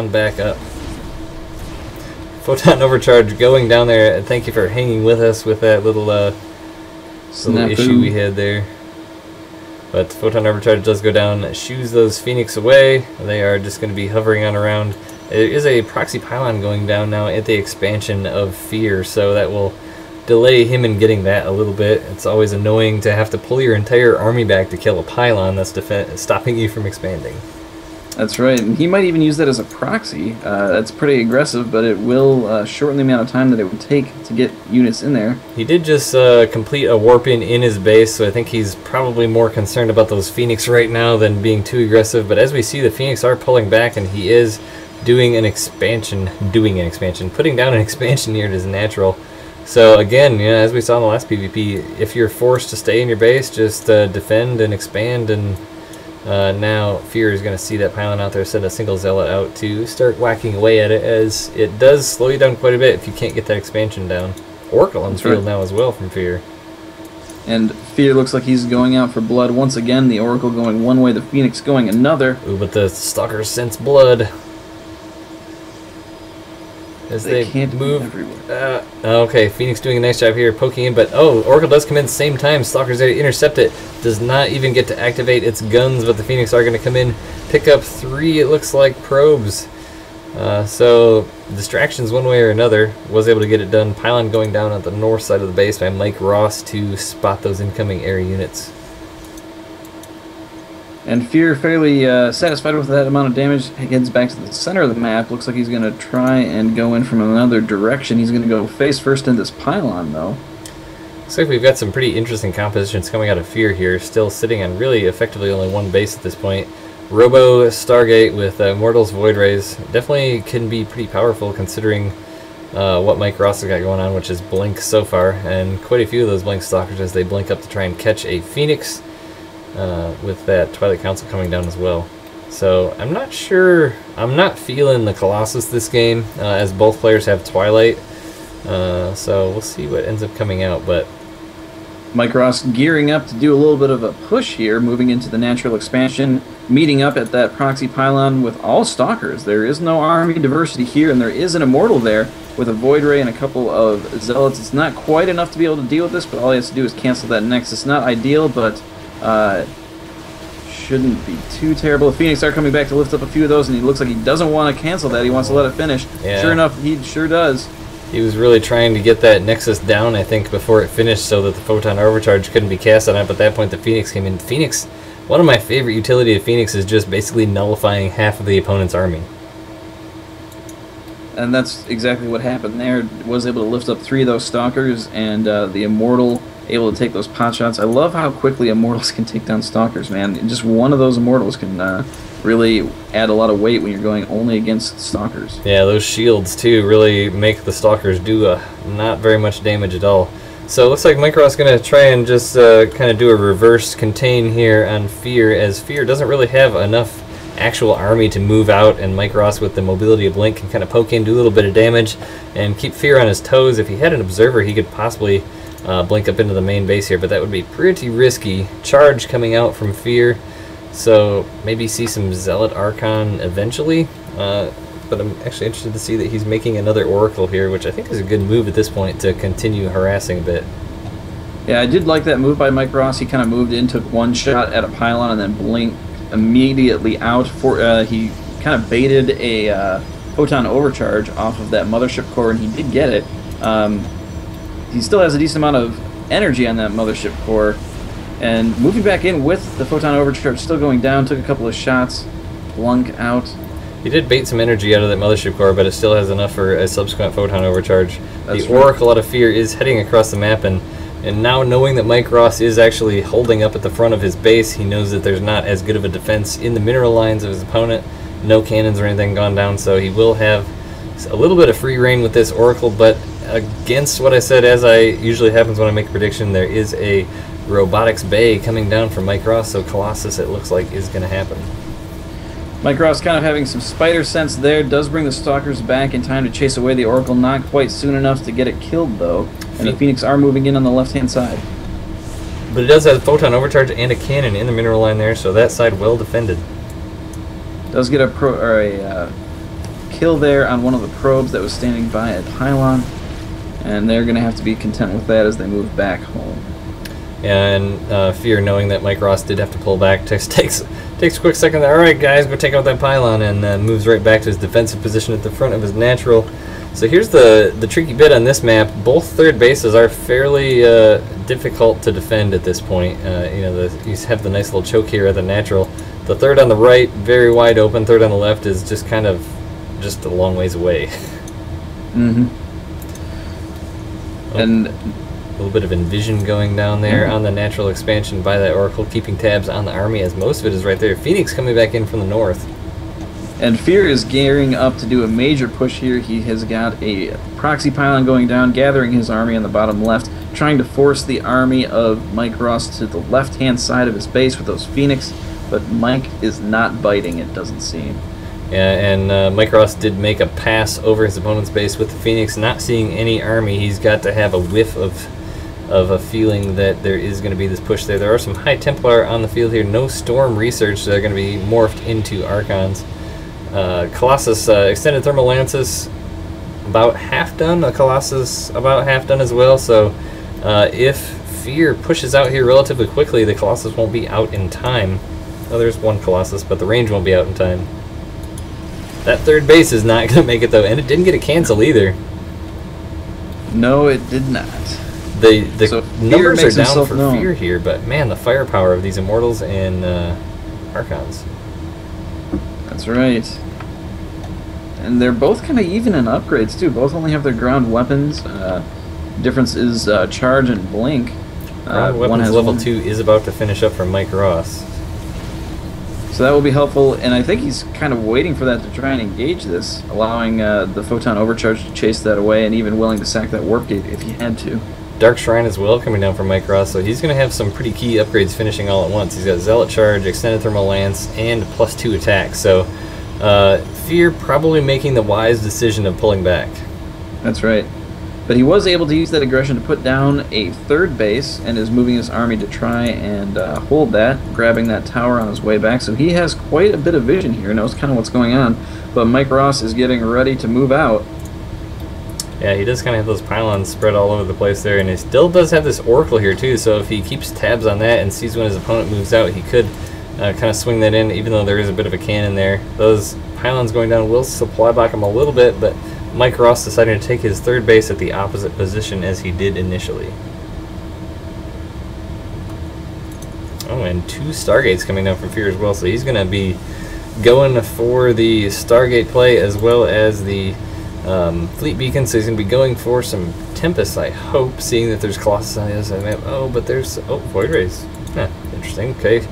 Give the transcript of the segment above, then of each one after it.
Photon back up. Photon overcharge going down there. Thank you for hanging with us with that little issue we had there. But Photon overcharge does go down, shoos those Phoenix away. They are just going to be hovering on around. There is a proxy pylon going down now at the expansion of Fear, so that will delay him in getting that a little bit. It's always annoying to have to pull your entire army back to kill a pylon that's stopping you from expanding. That's right, and he might even use that as a proxy. That's pretty aggressive, but it will shorten the amount of time that it would take to get units in there. He did just complete a warp in his base, so I think he's probably more concerned about those Phoenix right now than being too aggressive. But as we see, the Phoenix are pulling back, and he is doing an expansion, putting down an expansion here to his natural. So again, you know, as we saw in the last PvP, if you're forced to stay in your base, just defend and expand. And now Fear is going to see that pylon out there, send a single zealot out to start whacking away at it, as it does slow you down quite a bit if you can't get that expansion down. Oracle on the field now as well from Fear. And Fear looks like he's going out for blood once again. The Oracle going one way, the Phoenix going another. Ooh, but the Stalkers sense blood as they can't move everywhere. Okay, Phoenix doing a nice job here, poking in, but Oracle does come in at the same time. Stalker's there to intercept it. Does not even get to activate its guns, but the Phoenix are going to come in, pick up 3, it looks like, probes. So, distractions one way or another. Was able to get it done. Pylon going down at the north side of the base by Mike Ross to spot those incoming air units. And Fear, fairly satisfied with that amount of damage, heads back to the center of the map. Looks like he's going to try and go in from another direction. He's going to go face first into this pylon, though. Looks like we've got some pretty interesting compositions coming out of Fear here. Still sitting on really effectively only one base at this point. Robo Stargate with Immortals Void Rays definitely can be pretty powerful considering what Mike Ross has got going on, which is Blink so far. And quite a few of those Blink Stalkers as they blink up to try and catch a Phoenix. With that Twilight Council coming down as well. So I'm not sure, I'm not feeling the Colossus this game, as both players have Twilight. So we'll see what ends up coming out, but Mike Ross gearing up to do a little bit of a push here, moving into the natural expansion, meeting up at that proxy pylon with all Stalkers. There is no army diversity here, and there is an Immortal there with a Void Ray and a couple of Zealots. It's not quite enough to be able to deal with this, but all he has to do is cancel that Nexus. Not ideal, but shouldn't be too terrible. The Phoenix are coming back to lift up a few of those, and he looks like he doesn't want to cancel that. He wants to let it finish. Yeah. Sure enough, he sure does. He was really trying to get that Nexus down, I think, before it finished so that the Photon Overcharge couldn't be cast on it, but at that point the Phoenix came in. Phoenix, one of my favorite utility of Phoenix is just basically nullifying half of the opponent's army. And that's exactly what happened there. Was able to lift up 3 of those Stalkers, and the Immortal able to take those pot shots. I love how quickly Immortals can take down Stalkers, man. Just one of those Immortals can really add a lot of weight when you're going only against Stalkers. Yeah, those shields, too, really make the Stalkers do not very much damage at all. So it looks like Mike Ross is going to try and just kind of do a reverse contain here on Fear, as Fear doesn't really have enough actual army to move out, and Mike Ross with the mobility of Blink can kind of poke in, do a little bit of damage, and keep Fear on his toes. If he had an Observer, he could possibly blink up into the main base here, but that would be pretty risky. Charge coming out from Fear, so maybe see some Zealot Archon eventually, but I'm actually interested to see that he's making another Oracle here, which I think is a good move at this point to continue harassing a bit. Yeah, I did like that move by Mike Ross. He kind of moved in, took one shot at a pylon, and then blinked immediately out. He kind of baited a Photon Overcharge off of that Mothership Core, and he did get it. He still has a decent amount of energy on that Mothership Core, and moving back in with the Photon Overcharge still going down, took a couple of shots, blunk out. He did bait some energy out of that Mothership Core, but it still has enough for a subsequent Photon Overcharge. That's the Oracle out of Fear is heading across the map, and now knowing that Mike Ross is actually holding up at the front of his base, he knows that there's not as good of a defense in the mineral lines of his opponent. No cannons or anything gone down, so he will have a little bit of free reign with this Oracle, but against what I said, as I usually happens when I make a prediction, there is a Robotics Bay coming down from Mike Ross, so Colossus, it looks like, is going to happen. Mike Ross kind of having some spider sense there, does bring the Stalkers back in time to chase away the Oracle, not quite soon enough to get it killed, though, and the Phoenix are moving in on the left-hand side. But it does have a Photon Overcharge and a cannon in the mineral line there, so that side well defended. Does get a kill there on one of the probes that was standing by a pylon, and they're going to have to be content with that as they move back home. And Fear, knowing that Mike Ross did have to pull back, takes a quick second there. All right, guys, go take out that pylon, and moves right back to his defensive position at the front of his natural. So here's the tricky bit on this map. Both third bases are fairly difficult to defend at this point. You know, you have the nice little choke here at the natural. The third on the right, very wide open. Third on the left is just kind of just a long ways away. Mm-hmm. Oh, and a little bit of envision going down there on the natural expansion by that Oracle, keeping tabs on the army as most of it is right there. Phoenix coming back in from the north. And Fear is gearing up to do a major push here. He has got a proxy pylon going down, gathering his army on the bottom left, trying to force the army of Mike Ross to the left-hand side of his base with those Phoenix, but Mike is not biting, it doesn't seem. Yeah, and Mike Ross did make a pass over his opponent's base with the Phoenix, not seeing any army. He's got to have a whiff of a feeling that there is going to be this push there. There are some High Templar on the field here. No Storm research. They're going to be morphed into Archons. Colossus, Extended Thermal Lances, about half done. A Colossus about half done as well. So if Fear pushes out here relatively quickly, the Colossus won't be out in time. Oh, there's one Colossus, but the range won't be out in time. That third base is not going to make it, though, and it didn't get a cancel either. No, it did not. The so numbers are down for Fear here, but man, the firepower of these Immortals and Archons. That's right. And they're both kind of even in upgrades, too. Both only have their ground weapons. Difference is charge and blink. Ground weapons level 2 is about to finish up for Mike Ross. So that will be helpful, and I think he's kind of waiting for that to try and engage this, allowing the Photon Overcharge to chase that away, and even willing to sack that Warp Gate if he had to. Dark Shrine as well coming down from Mike Ross, so he's going to have some pretty key upgrades finishing all at once. He's got Zealot Charge, Extended Thermal Lance, and +2 attack. So Fear probably making the wise decision of pulling back. That's right. But he was able to use that aggression to put down a third base and is moving his army to try and hold that, grabbing that tower on his way back. So he has quite a bit of vision here, knows kind of what's going on. But Mike Ross is getting ready to move out. Yeah, he does kind of have those pylons spread all over the place there, and he still does have this Oracle here too, so if he keeps tabs on that and sees when his opponent moves out, he could kind of swing that in, even though there is a bit of a cannon there. Those pylons going down will supply block him a little bit, but Mike Ross decided to take his third base at the opposite position as he did initially. Oh, and 2 Stargates coming down from Fear as well, so he's going to be going for the Stargate play as well as the Fleet Beacon, so he's going to be going for some Tempest, I hope, seeing that there's Colossus on the other side of the map. Oh, but there's... oh, Void Rays. Huh, interesting. Okay.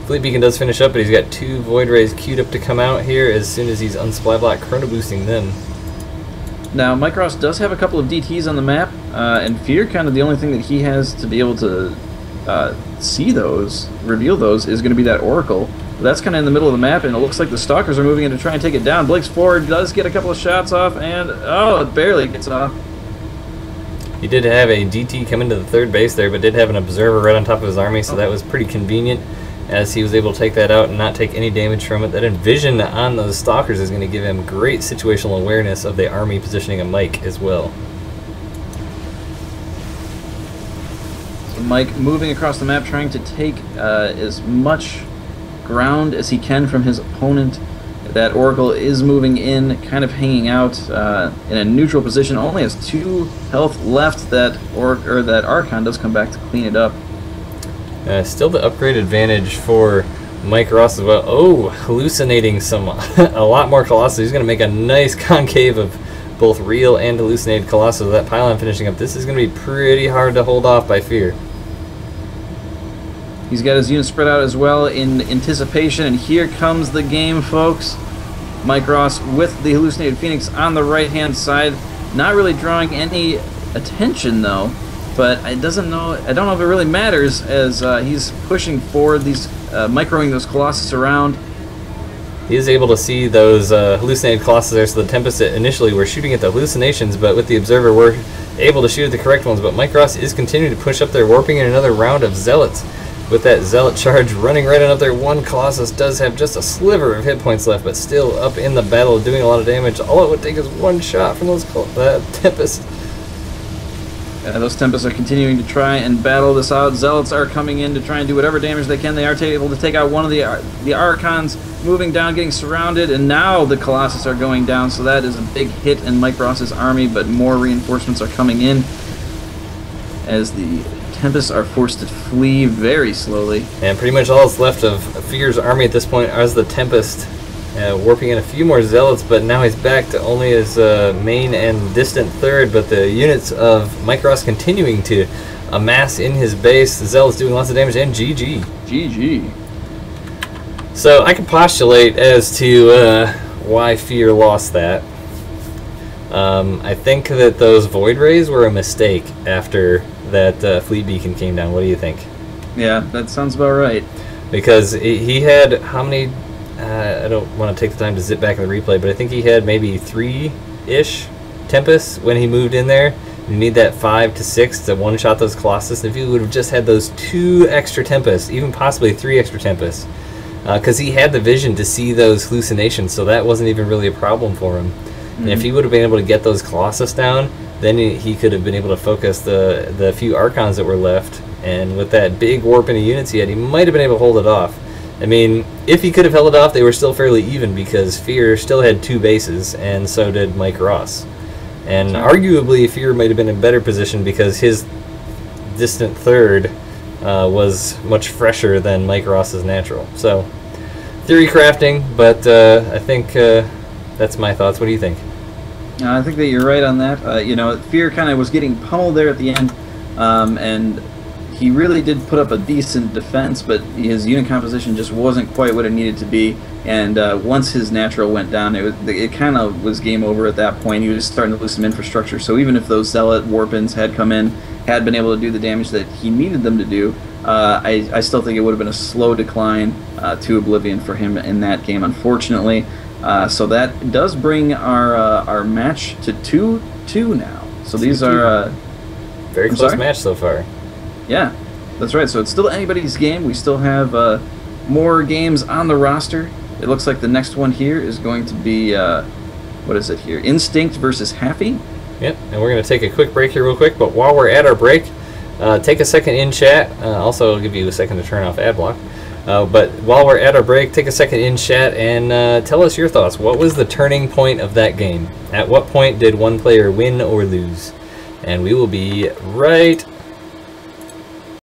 Fleet Beacon does finish up, but he's got 2 Void Rays queued up to come out here as soon as he's unsupply block, chrono boosting them. Now, Mike Ross does have a couple of DTs on the map, and Fear, kind of the only thing that he has to be able to see those, reveal those, is going to be that Oracle. But that's kind of in the middle of the map, and it looks like the Stalkers are moving in to try and take it down. Blake's forward does get a couple of shots off, and oh, it barely gets off. He did have a DT come into the third base there, but did have an Observer right on top of his army, so that was pretty convenient as he was able to take that out and not take any damage from it. That Envision on those Stalkers is going to give him great situational awareness of the army positioning of Mike as well. So Mike moving across the map, trying to take as much ground as he can from his opponent. That Oracle is moving in, kind of hanging out in a neutral position. Only has 2 health left. That Archon does come back to clean it up. Still the upgrade advantage for Mike Ross as well. Oh, hallucinating a lot more Colossus. He's going to make a nice concave of both real and hallucinated Colossus. That pylon finishing up. This is going to be pretty hard to hold off by Fear. He's got his units spread out as well in anticipation, and here comes the game, folks. Mike Ross with the hallucinated Phoenix on the right-hand side, not really drawing any attention though. But I don't know if it really matters as he's pushing forward these, microing those Colossus around. He is able to see those hallucinated Colossus there, so the Tempest initially were shooting at the hallucinations, but with the Observer we're able to shoot at the correct ones. But Mike Ross is continuing to push up there, warping in another round of Zealots. with that Zealot charge running right on up there. One Colossus does have just a sliver of hit points left, but still up in the battle, doing a lot of damage. All it would take is one shot from those Tempest. Those Tempests are continuing to try and battle this out. Zealots are coming in to try and do whatever damage they can. They are able to take out one of the Archons, moving down, getting surrounded, and now the Colossus are going down, so that is a big hit in Mike Ross's army, but more reinforcements are coming in as the Tempests are forced to flee very slowly. And pretty much all that's left of Fear's army at this point is the Tempest, warping in a few more Zealots, but now he's back to only his main and distant third, but the units of Mike Ross continuing to amass in his base. The Zealots doing lots of damage, and GG. GG. So I can postulate as to why Fear lost that. I think that those Void Rays were a mistake after that Fleet Beacon came down. What do you think? Yeah, that sounds about right. Because he had how many... I don't want to take the time to zip back in the replay, but I think he had maybe 3-ish Tempests when he moved in there. You need that 5 to 6 to one-shot those Colossus. And if he would have just had those 2 extra Tempests, even possibly 3 extra Tempests, because he had the vision to see those hallucinations, so that wasn't even really a problem for him. And if he would have been able to get those Colossus down, then he could have been able to focus the few Archons that were left. And with that big warp into units he had, he might have been able to hold it off. I mean, if he could have held it off, they were still fairly even because Fear still had 2 bases, and so did Mike Ross. And arguably, Fear might have been in a better position because his distant third was much fresher than Mike Ross's natural. So, theory crafting, but I think that's my thoughts. What do you think? I think that you're right on that. You know, Fear kind of was getting pummeled there at the end, and he really did put up a decent defense, but his unit composition just wasn't quite what it needed to be. And once his natural went down, it kind of was game over at that point. He was starting to lose some infrastructure. So even if those Zealot Warpins had come in, had been able to do the damage that he needed them to do, I still think it would have been a slow decline to oblivion for him in that game, unfortunately. So that does bring our match to 2-2 now. So these are very close match so far. Yeah, that's right. So it's still anybody's game. We still have more games on the roster. It looks like the next one here is going to be, what is it here? Instinct versus Happy. Yep, and we're going to take a quick break here real quick, but while we're at our break, take a second in chat. Also, I'll give you a second to turn off ad block. But while we're at our break, take a second in chat and tell us your thoughts. What was the turning point of that game? At what point did one player win or lose? And we will be right